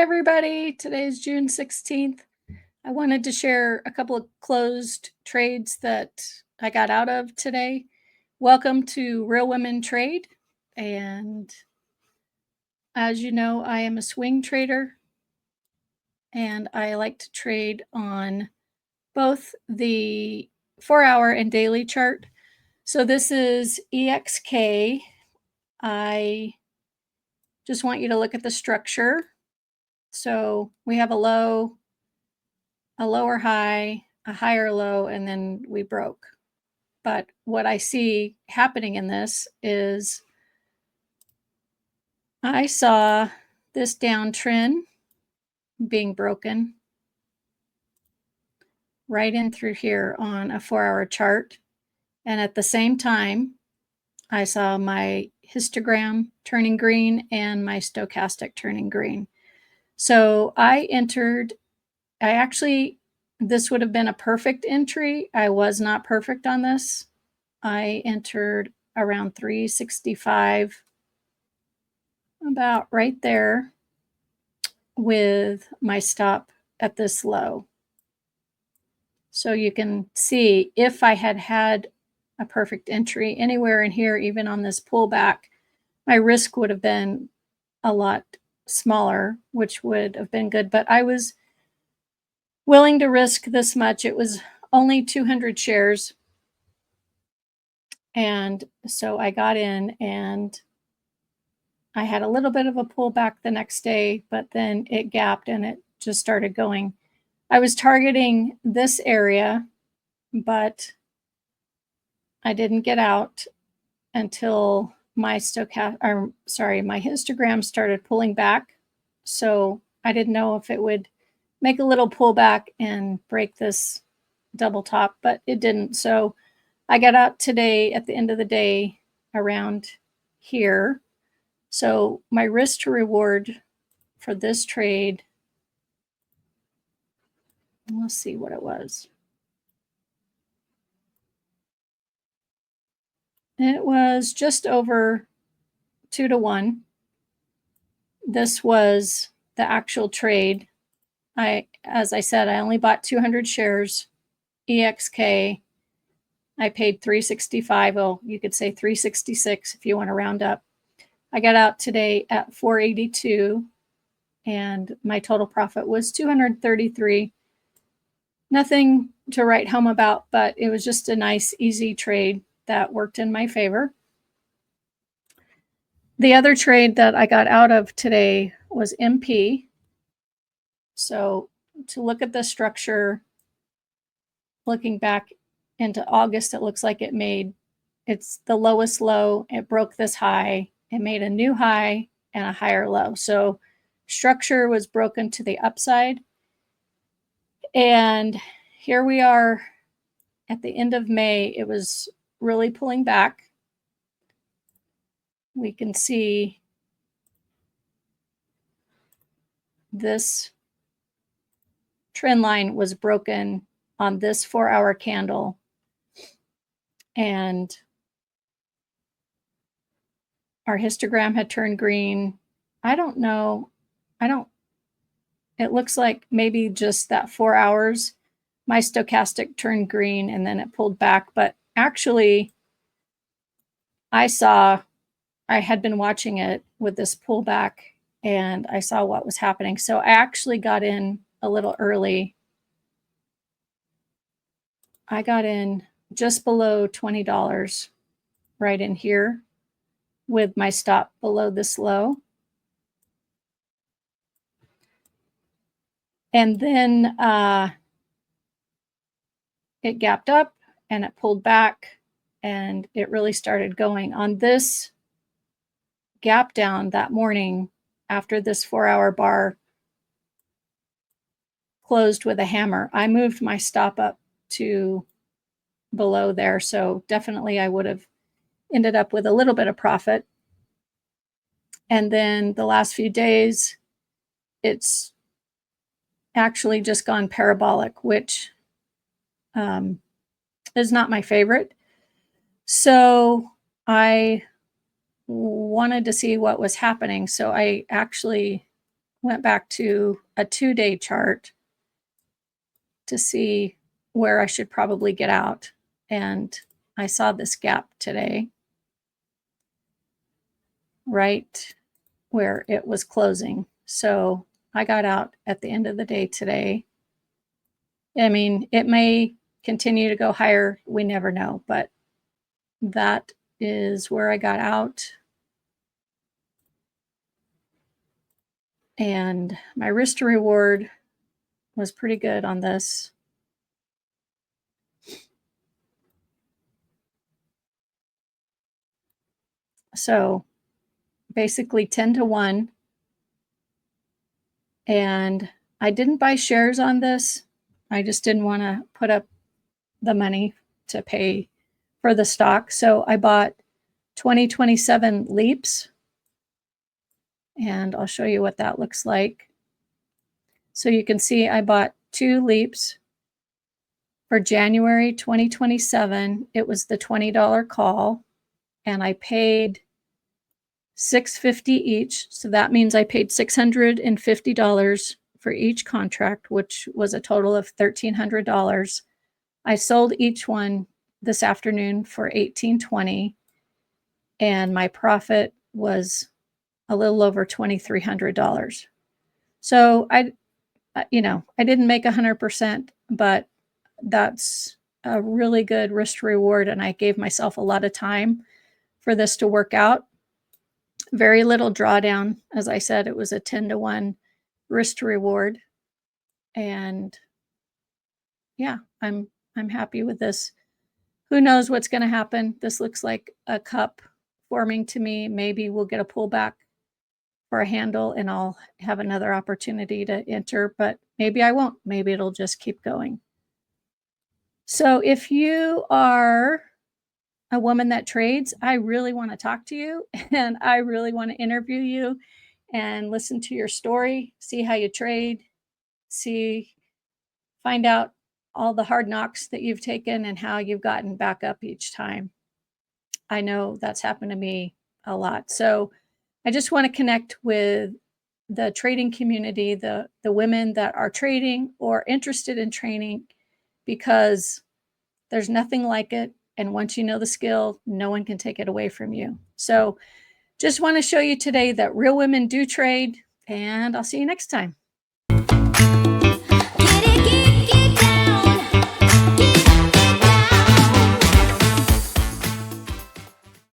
everybody. Today's June 16th. I wanted to share a couple of closed trades that I got out of today. Welcome to Real Women Trade. And as you know, I am a swing trader and I like to trade on both the 4-hour and daily chart. So this is EXK. I just want you to look at the structure. So we have a low, a lower high, a higher low, and then we broke. But what I see happening in this is I saw this downtrend being broken right in through here on a 4-hour chart. And at the same time, I saw my histogram turning green and my stochastic turning green. So I actually, this would have been a perfect entry. I was not perfect on this. I entered around 365, about right there, with my stop at this low. So you can see if I had had a perfect entry anywhere in here, even on this pullback, my risk would have been a lot smaller, which would have been good. But I was willing to risk this much. It was only 200 shares. And so I got in and I had a little bit of a pullback the next day, but then it gapped and it just started going. I was targeting this area, but I didn't get out until my histogram started pulling back. So I didn't know if it would make a little pullback and break this double top, but it didn't. So I got out today at the end of the day around here. So my risk to reward for this trade, let's see what it was. It was just over 2 to 1. This was the actual trade. As I said, I only bought 200 shares, EXK. I paid 365. Oh, you could say 366 if you want to round up. I got out today at 482 and my total profit was 233. Nothing to write home about, but it was just a nice, easy trade that worked in my favor. The other trade that I got out of today was MP. So to look at the structure, looking back into August, it looks like it's the lowest low. It broke this high. It made a new high and a higher low. So structure was broken to the upside. And here we are at the end of May. It was really pulling back. We can see this trend line was broken on this 4-hour candle. And our histogram had turned green. I don't know. It looks like maybe just that 4 hours, my stochastic turned green and then it pulled back. But actually, I had been watching it with this pullback and I saw what was happening. So I actually got in a little early. I got in just below $20 right in here with my stop below this low. And then it gapped up and it pulled back and it really started going on this gap down that morning after this 4-hour bar closed with a hammer. I moved my stop up to below there. So definitely I would have ended up with a little bit of profit. And then the last few days, it's actually just gone parabolic, which is not my favorite. So I wanted to see what was happening. So I actually went back to a 2-day chart to see where I should probably get out. And I saw this gap today, right where it was closing. So I got out at the end of the day today. I mean, it may continue to go higher. We never know, but that is where I got out. And my risk to reward was pretty good on this. So basically 10 to 1. And I didn't buy shares on this. I just didn't want to put up the money to pay for the stock. So I bought 2027 Leaps. And I'll show you what that looks like. So you can see I bought 2 Leaps for January 2027. It was the $20 call, and I paid $650 each. So that means I paid $650 for each contract, which was a total of $1,300. I sold each one this afternoon for $1,820, and my profit was a little over $2,300. So I didn't make 100%, but that's a really good risk to reward. And I gave myself a lot of time for this to work out. Very little drawdown. As I said, it was a 10 to 1 risk to reward. And yeah, I'm happy with this. Who knows what's going to happen? This looks like a cup forming to me. Maybe we'll get a pullback for a handle and I'll have another opportunity to enter, but maybe I won't. Maybe it'll just keep going. So if you are a woman that trades, I really want to talk to you and I really want to interview you and listen to your story, see how you trade, find out all the hard knocks that you've taken and how you've gotten back up each time. I know that's happened to me a lot. So I just want to connect with the trading community, the women that are trading or interested in training, because there's nothing like it. And once you know the skill, no one can take it away from you. So just want to show you today that real women do trade, and I'll see you next time.